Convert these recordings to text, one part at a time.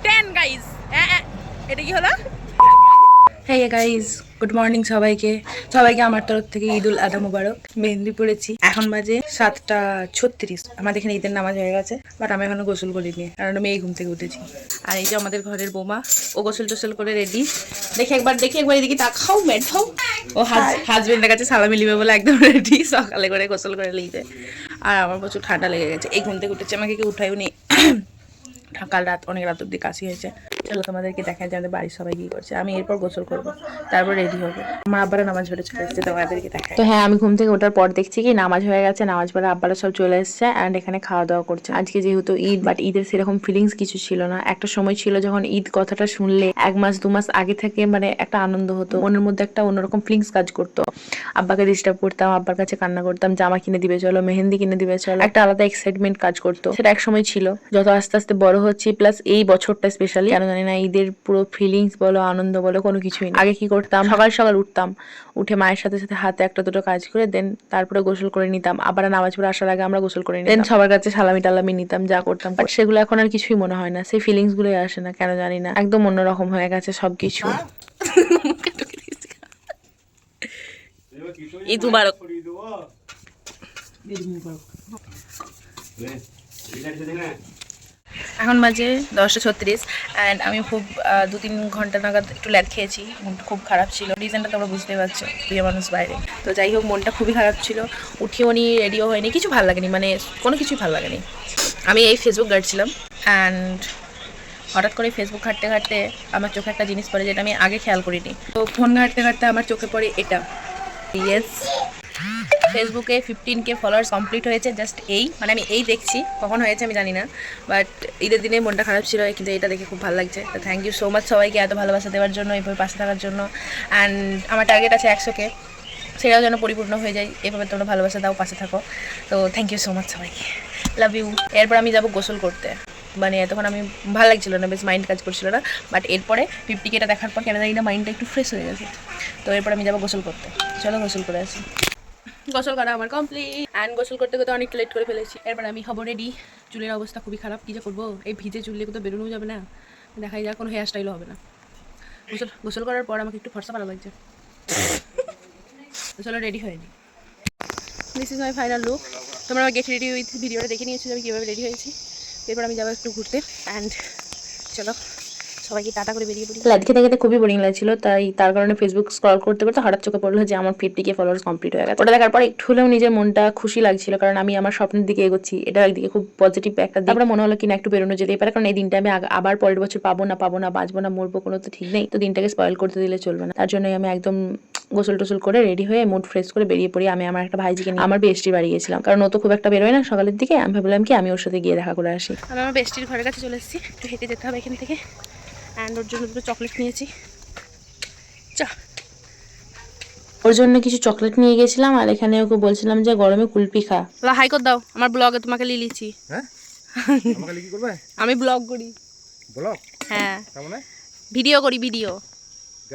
10 guys এটা কি হলো? হেই গাইস, গুড মর্নিং সবাইকে আমার তরফ থেকে ঈদুল আধা মুবারক। মেহেন্দি পড়েছি, এখন বাজে 7:36। আমাদের এখানে ঈদের নামাজ হয়ে গেছে, বাট আমি এখনো গোসল করিনি কারণ আমি এই ঘুম থেকে উঠেছি। আর এই যে আমাদের ঘরের বৌমা, ও গোসল টোসল করে রেডি। দেখি একবার এদিকে তাকাও মেঠাও। ও হাজবেন্ডের কাছে সালামি লিবে বলে একদম রেডি, সকালে করে গোসল করে লিবে। আর আমার প্রচুর ঠান্ডা লেগে গেছে, এই ঘুম থেকে উঠেছে, আমাকে কেউ উঠাইও নি। কাল রাত অনেক রাত অব্দি কাশি হয়েছে। চলো তোমাদেরকে দেখা যায় আমাদের বাড়ির সবাই কি করছে। আমি এরপর গোসল করবো, তারপর রেডি হবো। আমার আব্বারা নামাজ পড়ে চলে এসেছে, তোমাদেরকে দেখা। তো হ্যাঁ, আমি ঘুম থেকে ওঠার পর দেখছি কি নামাজ হয়ে গেছে, নামাজ পড়ে আব্বারা সব চলে এসেছে অ্যান্ড এখানে খাওয়া দাওয়া করছে। আজকে যেহেতু ঈদ, বাট ঈদের সেরকম ফিলিংস কিছু ছিল না। একটা সময় ছিল যখন ঈদ কথাটা শুনলে 1 মাস 2 মাস আগে থেকে মানে একটা আনন্দ হতো, মনের মধ্যে একটা অন্যরকম ফিলিংস কাজ করতো। আব্বাকে ডিস্টার্ব করতাম, আব্বার কাছে কান্না করতাম, জামা কিনে দিবে চলো, মেহেন্দি কিনে দিবে চলো, একটা আলাদা এক্সাইটমেন্ট কাজ করতো। সেটা এক সময় ছিল। যত আস্তে আস্তে বড় হচ্ছি, প্লাস এই বছরটা স্পেশালি কেন জানি না ঈদের পুরো ফিলিংস বলো আনন্দ বলো কোনো কিছুই না। আগে কি করতাম, সকাল সকাল উঠতাম, উঠে মায়ের সাথে সাথে হাতে একটা দুটো কাজ করে দেন তারপরে গোসল করে নিতাম। আবার নামাজ পড়ে আসার আগে আমরা গোসল করে নিতাম, সবার কাছে সালামি টালামি নিতাম, যা করতাম। বাট সেগুলো এখন আর কিছুই মনে হয় না, সেই ফিলিংস গুলোই আসে না কেন জানি না। একদম অন্যরকম হয়ে গেছে সবকিছু। ঈদ মুবারক। এখন বাজে 10:36 অ্যান্ড আমি খুব 2-3 ঘন্টা নাগাদ একটু ল্যাদ খেয়েছি। মনটা খুব খারাপ ছিল, রিজনটা তোমরা বুঝতেই পারছো, প্রিয় মানুষ বাইরে। তো যাই হোক, মনটা খুবই খারাপ ছিল, উঠিও নি, রেডিও হয়নি, কিছু ভালো লাগেনি, মানে কোনো কিছুই ভালো লাগেনি। আমি এই ফেসবুক ঘাঁটছিলাম অ্যান্ড হঠাৎ করে ফেসবুক ঘাঁটতে ঘাঁটতে আমার চোখে একটা জিনিস পড়ে যেটা আমি আগে খেয়াল করিনি। তো ফোন ঘাঁটতে ঘাঁটতে আমার চোখে পড়ে এটা। ইয়েস, ফেসবুকে 15K ফলোয়ার্স কমপ্লিট হয়েছে জাস্ট এই, মানে আমি এই দেখছি, কখন হয়েছে আমি জানি না, বাট ঈদের দিনে মনটা খারাপ ছিল, কিন্তু এটা দেখে খুব ভালো লাগছে। তো থ্যাংক ইউ সো মাচ সবাইকে এত ভালোবাসা দেওয়ার জন্য, এইভাবে পাশে থাকার জন্য। অ্যান্ড আমার টার্গেট আছে 100K, সেটাও যেন পরিপূর্ণ হয়ে যায়, এভাবে তোমরা ভালোবাসা দাও, পাশে থাকো। তো থ্যাংক ইউ সো মাচ সবাইকে, লাভ ইউ। এরপর আমি যাবো গোসল করতে, মানে তখন আমি ভালো লাগছিল না, বেশ মাইন্ড কাজ করছিল না, বাট এরপরে 50Kটা দেখার পর কেন জানি না মাইন্ডটা একটু ফ্রেশ হয়ে গেছে। তো এরপর আমি যাবো গোসল করতে, চলো গোসল করে আসি। গোসল করা আমার কমপ্লিট অ্যান্ড গোসল করতে করতে অনেক লেট করে ফেলেছি। এরপর আমি হবো রেডি। চুলের অবস্থা খুবই খারাপ, কী যে করবো, এই ভিজে চুলে কোথাও বেরোনো যাবে না, দেখাই যাক কোনো হেয়ার স্টাইলও হবে না। গোসল করার পর আমাকে একটু ফর্সা ভালো লাগছে। চলো রেডি হয়ে নিই। This is my final look. তোমরা আমার গেট রেডি উইথ ভিডিওটা দেখে নিয়েছো আমি কীভাবে রেডি হয়েছি। এরপর আমি যাবো একটু ঘুরতে অ্যান্ড চলো সবাইকে টাটা করে বেরিয়ে পড়ি। লাইট খেতে খেতে খুবই বোরিং লাগছিল, তাই তার কারণে ফেসবুক স্ক্রল করতে করতে হঠাৎ চোখে পড়লো যে আমার 50K ফলোয়ার্স কমপ্লিট হয়ে গেছে। ওটা দেখার পর একটু হলেও নিজের মনটা খুশি লাগছিল, কারণ আমি আমার স্বপ্নের দিকে এগোচ্ছি, এটা একদিকে খুব পজিটিভ একটা দিক। তারপরে মনে হলো কিনা একটু বেরোনো যেতেই পারে, কারণ এই দিনটা আমি আবার পরের বছর পাবো না বাঁচবো না মরবো কোনো তো ঠিক নেই, তো দিনটাকে স্পয়েল করতে দিলে চলবে না। তার জন্যই আমি একদম গোসল টোসল করে রেডি হয়ে মুড ফ্রেশ করে বেরিয়ে পড়ি। আমি আমার একটা ভাইজিকে নিয়ে আমার বেস্টির বাড়ি গেছিলাম, কারণ ও তো খুব একটা বেরোয় না সকালের দিকে। আমি ভাবলাম কি আমি ওর সাথে গিয়ে দেখা করে আসি। আমি আমার বেস্টির ঘরের কাছে চলে এসেছি, একটু হেঁটে যেতে হবে এখান থেকে। অ্যান্ড ওর জন্য দুটো চকলেট নিয়েছি, ওর জন্য কিছু চকলেট নিয়ে গেছিলাম। আর এখানে ওকে বলছিলাম যে গরমে কুলপি খা। হাই কর দাও, আমার ব্লগে তোমাকে লিলিছি। হ্যাঁ, আমাকে লিখি করবে? আমি ব্লগ করি। ব্লগ? হ্যাঁ, তার মানে ভিডিও করি, ভিডিও।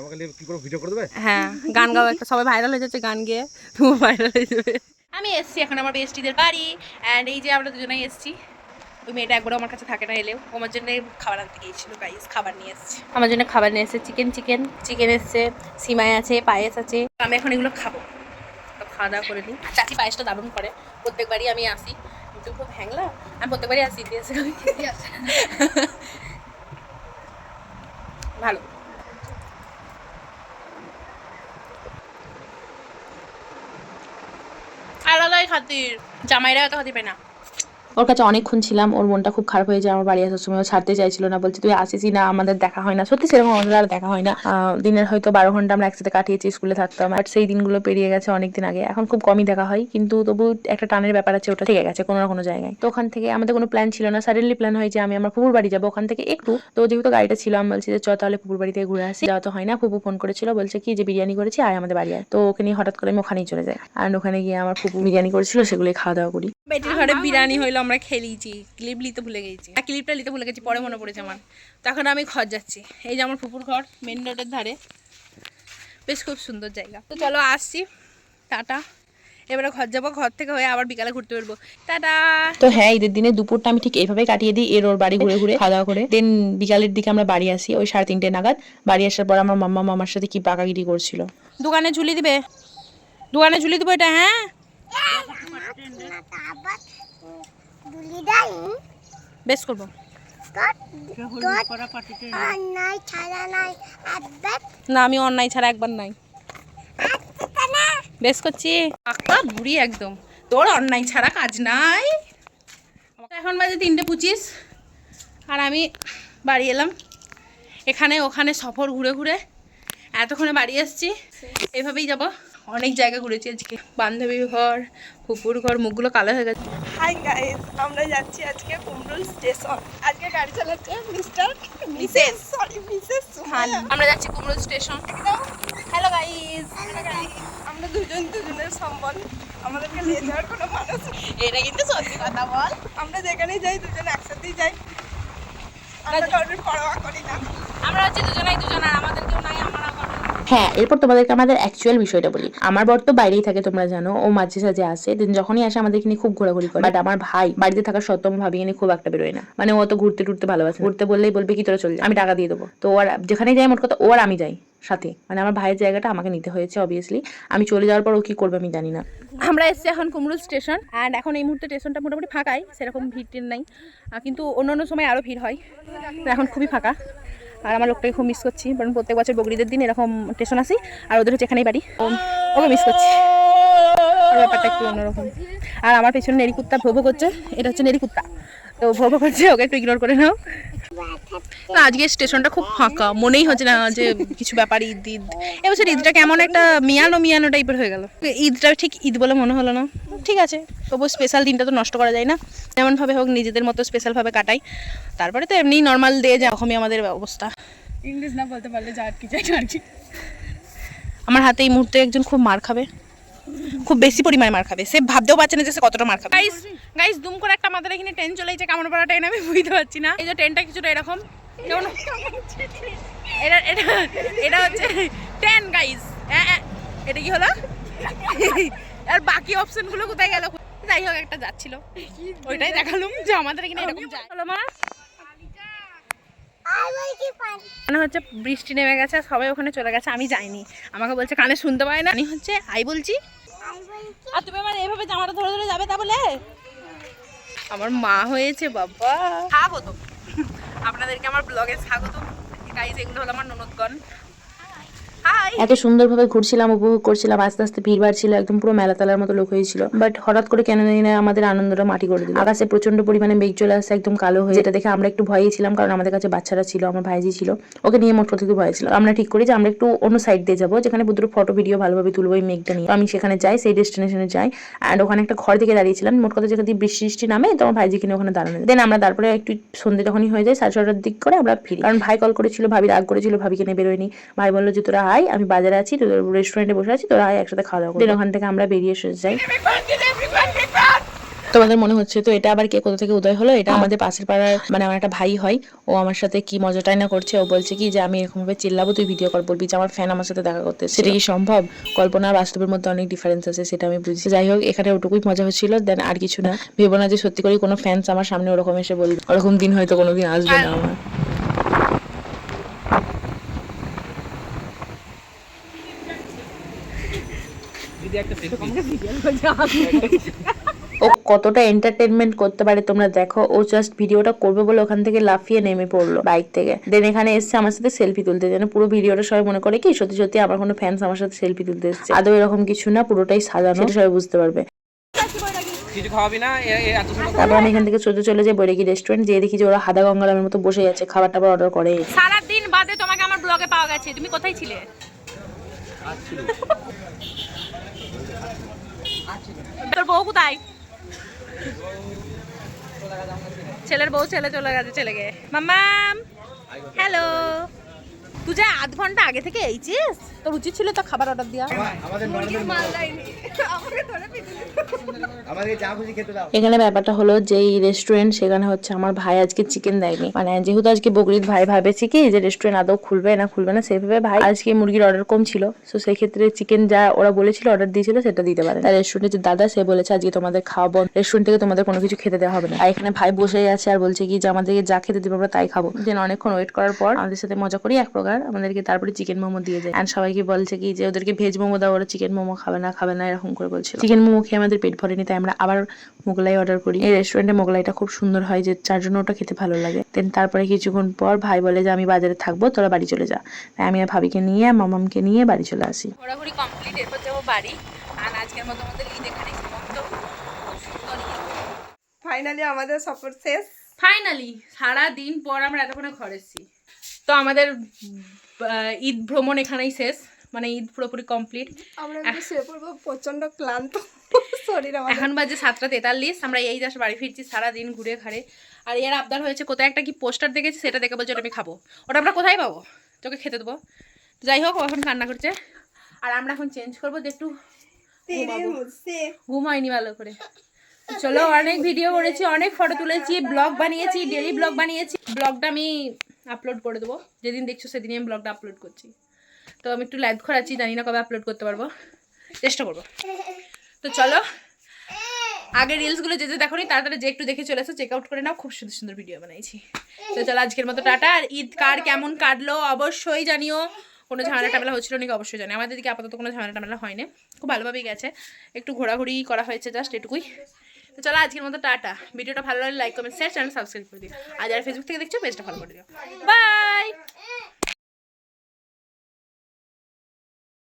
আমাকে কি করে ভিডিও করে দেবে? হ্যাঁ, গান গাও একটা, সবাই ভাইরাল হয়ে যাচ্ছে গান গেয়ে, তুমি ভাইরাল হয়ে যাবে। আমি এসছি এখন আমার বেস্টিদের বাড়ি অ্যান্ড এই যে আমরা দুজনেই এসছি। ওই মেয়েটা একবারও আমার কাছে থাকে না, এলেও আমার জন্য খাবার আনতে গিয়েছিল। গাইস খাবার নিয়ে এসেছি, আমার জন্য খাবার নিয়ে এসেছে, চিকেন এসছে, সিমাই আছে, পায়েস আছে। আমি এখন এগুলো খাবো, তো খাওয়া দাওয়া করে নিই। চাচি পায়েসটা দারুণ করে, প্রত্যেকবারই আমি আসি, কিন্তু খুব হ্যাংলা, আমি প্রত্যেকবারই আসি দিয়েছে ভালো। আলাদাই খাতির, জামাইরা এত খাতির পায় না। ওর কাছে অনেকক্ষণ ছিলাম, ওর মনটা খুব খারাপ হয়ে যায় আমার বাড়ি আসার সময়, ও ছাড়তে চাইছিল না, বলছে তুই আসিসই না, আমাদের দেখা হয় না। সত্যি সেরকম আমাদের আর দেখা হয় না, দিনের হয়তো 12 ঘন্টা আমরা একসাথে কাটিয়েছি, স্কুলে থাকতাম, বাট সেই দিনগুলো পেরিয়ে গেছে অনেকদিন আগে। এখন খুব কমই দেখা হয়, কিন্তু তবু একটা টানের ব্যাপার আছে, ওটা থেকে গেছে কোনো না কোনো জায়গায়। তো ওখান থেকে আমাদের কোনো প্ল্যান ছিল না, সাডেনলি প্ল্যান হয় যে আমি আমার ফুপুর বাড়ি যাবো, ওখান থেকে একটু। তো যেহেতু গাড়িটা ছিল, আমি বলছি যে চ তাহলে ফুপুর বাড়ি থেকে ঘুরে আসি। যাওয়া তো হয় না, ফুপু ফোন করেছিল, বলছে কি যে বিরিয়ানি করেছি আয় আমাদের বাড়ি আয়। তো ওকে নিয়ে হঠাৎ করে আমি ওখানেই চলে যাই, আর ওখানে গিয়ে আমার ফুপু বিরিয়ানি করেছিল, সেগুলোই খাওয়া দাওয়া করি। বেটির ঘরে বিরিয়ানি হইলো, আমরা খেলিছি, ক্লিপ নিতে ভুলে গেছি, ক্লিপটা নিতে ভুলে গেছি, পরে মনে পড়েছে আমার। তখন আমি ঘর যাচ্ছি, এই যে আমার ফুপুর ঘর মেন রোডের ধারে, বেশ খুব সুন্দর জায়গা। তো চলো আসছি, টাটা। এবারে ঘর যাবো, ঘর থেকে হয়ে আবার বিকালে ঘুরতে বেরবো। টাটা। তো হ্যাঁ, ঈদের দিনে দুপুরটা আমি ঠিক এইভাবে কাটিয়ে দিই, ওর বাড়ি ঘুরে ঘুরে খাওয়া দাওয়া করে। দেন বিকালের দিকে আমরা বাড়ি আসি ওই 3:30 নাগাদ। বাড়ি আসার পর আমার মাম্মা মামার সাথে কি পাকাগিরি করছিল। দোকানে ঝুলি দিবে, দোকানে ঝুলি দেবো এটা। হ্যাঁ বেশ করবো না, আমি অন্যায় ছাড়া একবার নাই। বেশ করছি পাক্কা বুড়ি একদম, তোর অন্যায় ছাড়া কাজ নাই। এখন বাজে 3:25 আর আমি বাড়ি এলাম। এখানে ওখানে সফর ঘুরে ঘুরে এতক্ষণে বাড়ি আসছি। এভাবেই যাব, অনেক জায়গা ঘুরেছি আজকে। বান্ধবীর ঘর, ফুপুর ঘর, মুখগুলো কালো হয়ে গেছে। হাই গাইস, আমরা যাচ্ছি আজকে কুমরুল স্টেশন। আজকে গাড়ি চালাচ্ছে মিসেস সুহান। আমরা যাচ্ছি কুমরুল স্টেশন। হ্যালো গাইস, আমরা দুজনের সম্বল, আমাদেরকে নিয়ে যাওয়ার কোনো মানুষ। এটা কিন্তু সত্যি কথা বল। আমরা যেখানেই যাই দুজন একসাথেই যাই, আমরা কারোর পরোয়া করি না। আমরা হচ্ছে দুজনাই দুজন, আর আমাদের কেউ নাই। আমরা হ্যাঁ, এরপর তোমাদেরকে আমাদের অ্যাকচুয়াল বিষয়টা বলি। আমার বর তো বাইরেই থাকে, তোমরা জানো, ও মাঝে সাঝে আসে। দেন যখনই আসে আমাদেরকে নিয়ে খুব ঘোরাঘুরি করে। বাট আমার ভাই বাড়িতে থাকা সত্ত্বেও ভাবি নিয়ে খুব একটা বেরোয় না। মানে ও তো ঘুরতে টুরতে ভালোবাসে, ঘুরতে বললেই বলবে কি তোরা চল যা, আমি টাকা দিয়ে দেবো। তো ওর যেখানেই যাই মোট কথা ও আর আমি যাই সাথে। মানে আমার ভাইয়ের জায়গাটা আমাকে নিতে হয়েছে অবভিয়াসলি। আমি চলে যাওয়ার পর ও কি করবে আমি জানি না। আমরা এসেছি এখন কুমরুল স্টেশন। অ্যান্ড এখন এই মুহূর্তে স্টেশনটা মোটামুটি ফাঁকাই, সেরকম ভিড় টির নাই। কিন্তু অন্য অন্য সময় আরও ভিড় হয়, তো এখন খুবই ফাঁকা। আর আমার লোকটাকে খুব মিস করছি, কারণ প্রত্যেক বছর বকরিদের দিন এরকম স্টেশন আসি, আর ওদের হচ্ছে এখানেই বাড়ি। ওকে মিস করছি, আর ব্যাপারটা একটু অন্যরকম। আর আমার পেছনে নেড়ি কুত্তা ভোভো করছে, এটা হচ্ছে নেড়ি কুত্তা, তো ভোভো করছে, ওকে একটু ইগনোর করে নাও। না, আজকে স্টেশনটা খুব ফাঁকা, মনেই হচ্ছে না যে কিছু ব্যাপার। ঈদ ঈদ এবছর ঈদটা কেমন একটা মিয়ানো মিয়ানো টাইপের হয়ে গেল। ঈদটা ঠিক ঈদ বলে মনে হলো না। ঠিক আছে, তবু স্পেশাল দিনটা তো নষ্ট করা যায় না, যেমনভাবে হোক নিজেদের মতো স্পেশালভাবে কাটাই। তারপরে তো এমনি নর্মাল ডে, যখনই আমাদের অবস্থা। ইংলিশ না বলতে পারলে যা আটকে যায় আর কি। আমার হাতে এই মুহূর্তে একজন খুব মার খাবে, খুব বেশি পরিমাণে মার খাবে। সে ভাবতেও পারছে না যে সে কতটা মার খাবে। গাইস দুম করে একটা আমাদের এখানে ট্রেন চলে যাচ্ছে, কামড়পাড়া ট্রেন। আমি বুঝতে পারছি না, এই যে ট্রেনটা কিছুটা এরকম কেমন। এটা এটা এটা হচ্ছে ট্রেন গাইস। এটা কি হলো? আর বাকি অপশনগুলো কোথায় গেল? যাই হোক, একটা যাচ্ছিল, ওইটাই দেখালুম যে আমাদের এখানে এরকম যায়। হলো মা, মানে হচ্ছে বৃষ্টি নেমে গেছে, সবাই ওখানে চলে গেছে, আমি যাইনি। আমাকে বলছে কানে শুনতে পাই না, আমি হচ্ছে আই বলছি। আর তুমি আমার এইভাবে জামাটা ধরে ধরে যাবে তা বলে? আমার মা হয়েছে বাবা। স্বাগত আপনাদেরকে আমার ব্লগে, স্বাগত গাইস। এগুলো হলো আমার ননদগণ। এত সুন্দরভাবে ঘুরছিলাম, উপভোগ করছিলাম। আস্তে আস্তে ভিড় বাড়ছিল, একদম পুরো মেলা তালার মতো লোক হয়েছিল। বাট হঠাৎ করে কেন জানি না আমাদের আনন্দটা মাটি করে দিল। আকাশে প্রচন্ড পরিমাণে মেঘ চলে আসছে, একদম কালো হয়ে। যেটা দেখে আমরা একটু ভয়ই ছিলাম, কারণ আমাদের কাছে বাচ্চারা ছিল, আমার ভাইজি ছিল, ওকে নিয়ে মোট কথা ভয় ছিল। আমরা ঠিক করি যে আমরা একটু অন্য সাইড দিয়ে যাবো, যেখানে দুটো ফটো ভিডিও ভালোভাবে তুলবো এই মেঘটা নিয়ে। আমি সেখানে যাই, সেই ডেস্টিনেশনে যাই। অ্যান্ড ওখানে একটা ঘর দিকে দাঁড়িয়েছিলাম, মোট কথা যেখানে বৃষ্টি নামে, তো আমার ভাইজি কিনে ওখানে দাঁড়ানো। দেন আমরা তারপরে একটু সন্ধ্যে যখনই হয়ে যায় 6:30 দিক করে আমরা ফিরি। কারণ ভাই কল করেছিল, ভাবি রাগ করেছিল, ভাবিকে নিয়ে বেরোয়নি। ভাই বললো যে তোরা আয়, আমি বাজারে আছি, তোদের রেস্টুরেন্টে বসে আছি, তোরা আয় একসাথে খাওয়া দাওয়া করি। ওখান থেকে আমরা বেরিয়ে এসে যাই। তোমাদের মনে হচ্ছে তো এটা আবার কে কোথা থেকে উদয় হলো? এটা আমাদের পাশের পাড়ার, মানে আমার একটা ভাই হয়, ও আমার সাথে কি মজাটাই না করছে। ও বলছে কি যে আমি এরকম ভাবে চিল্লাবো, তুই ভিডিও কল বলবি যে আমার ফ্যান আমার সাথে দেখা করতে। সেটা কি সম্ভব? কল্পনা আর বাস্তবের মধ্যে অনেক ডিফারেন্স আছে, সেটা আমি বুঝি। যাই হোক, এখানে ওটুকুই মজা হচ্ছিল, দেন আর কিছু না। ভেবো না যে সত্যি করে কোনো ফ্যান্স আমার সামনে ওরকম এসে বলবে, ওরকম দিন হয়তো কোনোদিন আসবে না আমার। ও কতটা এন্টারটেনমেন্ট করতে পারে তোমরা দেখো। ও জাস্ট ভিডিওটা করবে বলে ওখান থেকে লাফিয়ে নেমে পড়লো বাইক থেকে। দেন এখানে এসছে আমার সাথে সেলফি তুলতে। যেন পুরো ভিডিওটা সবাই মনে করে কি সত্যি সত্যি আমার কোনো ফ্যান্স আমার সাথে সেলফি তুলতে এসছে। আদৌ এরকম কিছু না, পুরোটাই সাজানো, সেটা সবাই বুঝতে পারবে। তারপর আমি এখান থেকে সোজা চলে যাই বৈরাগী রেস্টুরেন্ট। যেয়ে দেখি যে ওরা হাদা গঙ্গারামের মতো বসে আছে, খাবার টাবার অর্ডার করে। সারাদিন বাদে তোমাকে আমার ব্লগে পাওয়া গেছে, তুমি কোথায় ছিলে? তোর বউ কোথায়? ছেলের বউ ছেলে চলে গেছে, ছেলে গে মাম্মাম। হ্যালো, তুই যা আধ ঘন্টা আগে থেকে এইছিস, তোর উচিত ছিল তো খাবার অর্ডার দেওয়া। আমাদেরকে যা খুশি খেতে দাও। এখানে ব্যাপারটা হলো যে এই রেস্টুরেন্ট, সেখানে হচ্ছে আমার ভাই আজকে চিকেন দেয়নি, মানে যেহেতু আজকে বকরিদ, ভাই ভাবেছি কি যে রেস্টুরেন্ট আদৌ খুলবে না খুলবে না, সেভাবে ভাই আজকে মুরগির অর্ডার কম ছিল, তো সেই ক্ষেত্রে চিকেন যা ওরা বলেছিল অর্ডার দিয়েছিল সেটা দিতে পারে। তাই রেস্টুরেন্টের যে দাদা, সে বলেছে আজকে তোমাদের খাওয়া বন্ধ, রেস্টুরেন্ট থেকে তোমাদের কোনো কিছু খেতে দেওয়া হবে না। আর এখানে ভাই বসেই আছে আর বলছে কি যে আমাদেরকে যা খেতে দেবে আমরা তাই খাবো। দেন অনেকক্ষণ ওয়েট করার পর আমাদের সাথে মজা করি এক প্রকার, আমাদেরকে তারপরে চিকেন মোমো দিয়ে যায়। এন্ড সবাইকে বলছে কি যে ওদেরকে ভেজ মোমো দাও, ওরা চিকেন মোমো খাবে না এরকম করে বলছিল। চিকেন মোমো খেয়ে আমাদের পেট ভরেনি, তাই আমরা আবার মোগলাই অর্ডার করি। এই রেস্টুরেন্টে মোগলাইটা খুব সুন্দর হয়, যে যার জন্য ওটা খেতে ভালো লাগে। দেন তারপরে কিছুক্ষণ পর ভাই বলে যে আমি বাজারে থাকবো, তোরা বাড়ি চলে যা। তাই আমি আর ভাবিকে নিয়ে মামামকে নিয়ে বাড়ি চলে আসি। ঘোরাঘুরি কমপ্লিট, এরপর যাবো বাড়ি। আর আজকের মতো আমাদের ঈদ এখানে সমাপ্ত। ফাইনালি আমাদের সফর শেষ। ফাইনালি সারা দিন পর আমরা এতক্ষণে ঘরে এসেছি। তো আমাদের ঈদ ভ্রমণ এখানেই শেষ, মানে ঈদ পুরোপুরি কমপ্লিট। আমরা একটু শুয়ে পড়বো, প্রচন্ড ক্লান্ত শরীর আমাদের। এখন বাজে 7:43, আমরা এই জাস্ট বাড়ি ফিরছি সারা দিন ঘুরে ঘাড়ে। আর এর আবদার হয়েছে কোথায় একটা কি পোস্টার দেখেছি, সেটা দেখে বলছে ওটা আমি খাবো। ওটা আমরা কোথায় পাবো, তোকে খেতে দেবো। যাই হোক, ও এখন কান্না করছে। আর আমরা এখন চেঞ্জ করবো, যে একটু ঘুম হয়নি ভালো করে। চলো, অনেক ভিডিও করেছি, অনেক ফটো তুলেছি, ব্লগ বানিয়েছি, ডেলি ব্লগ বানিয়েছি। ব্লগটা আমি আপলোড করে দেবো, যেদিন দেখছো সেদিনই আমি ব্লগটা আপলোড করছি। তো আমি একটু লাইভ করাচ্ছি, জানি না কবে আপলোড করতে পারবো, চেষ্টা করবো। তো চলো, আগের রিলসগুলো যে দেখোনি তাড়াতাড়ি যে একটু দেখে চলে আসো, চেক আউট করে নাও, খুব সুন্দর সুন্দর ভিডিও বানাইছি। তো চলো, আজকের মতো টাটা। আর ঈদ কার কেমন কাটলো অবশ্যই জানিও। কোনো ঝামেলা টামেলা হচ্ছিল নাকি অবশ্যই জানি। আমাদের দিকে আপাতত কোনো ঝামেলা টামেলা হয়নি, খুব ভালোভাবেই গেছে। একটু ঘোরাঘুরি করা হয়েছে জাস্ট এটুকুই। তো চলো, আজকের মতো টাটা। ভিডিওটা ভালো লাগলে like comment share, channel subscribe করে দিও। আর যারা ফেসবুক থেকে দেখছো পেজটা ফলো করে দিও। বাই।